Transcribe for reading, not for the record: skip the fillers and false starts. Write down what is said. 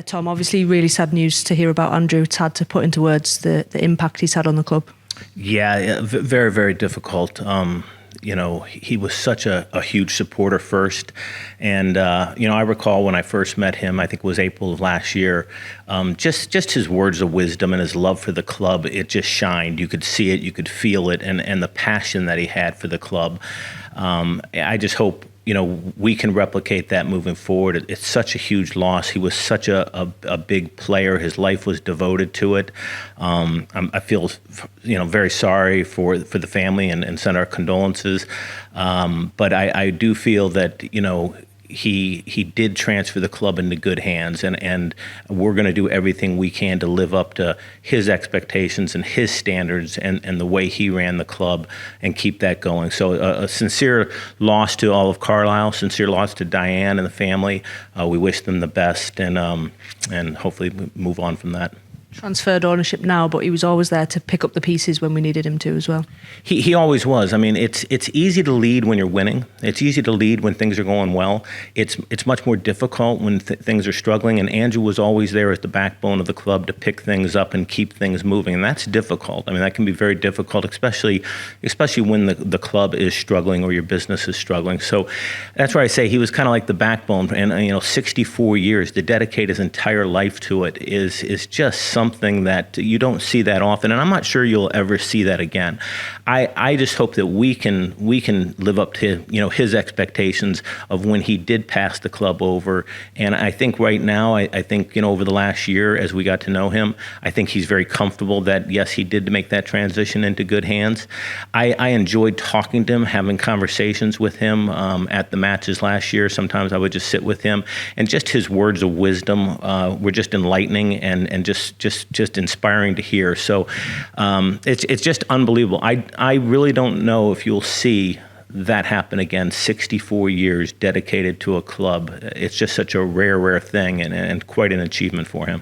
Tom, obviously really sad news to hear about Andrew. It's hard to put into words the impact he's had on the club. Yeah, very, very difficult. He was such a huge supporter first. And, I recall when I first met him, I think it was April of last year, just his words of wisdom and his love for the club, it just shined. You could see it, you could feel it, and the passion that he had for the club. I just hope we can replicate that moving forward. It's such a huge loss. He was such a big player. His life was devoted to it. I feel, very sorry for the family and send our condolences. But I do feel that, he did transfer the club into good hands, and we're going to do everything we can to live up to his expectations and his standards and the way he ran the club and keep that going. So a sincere loss to all of Carlisle, sincere loss to Diane and the family. We wish them the best, and hopefully move on from that. Transferred ownership now, but he was always there to pick up the pieces when we needed him to as well. He always was. I mean, it's easy to lead when you're winning. It's easy to lead when things are going well. It's much more difficult when things are struggling, and Andrew was always there as the backbone of the club to pick things up and keep things moving, and that's difficult. I mean, that can be very difficult, especially when the club is struggling or your business is struggling. So that's why I say he was kind of like the backbone, and 64 years, to dedicate his entire life to it is just something that you don't see that often, and I'm not sure you'll ever see that again. I just hope that we can live up to his expectations of when he did pass the club over. And I think right now, I think over the last year as we got to know him, I think he's very comfortable that yes, he did make that transition into good hands. I enjoyed talking to him, having conversations with him at the matches last year. Sometimes I would just sit with him, and just his words of wisdom were just enlightening and just inspiring to hear. So it's just unbelievable. I really don't know if you'll see that happen again. 64 years dedicated to a club. It's just such a rare thing, and quite an achievement for him.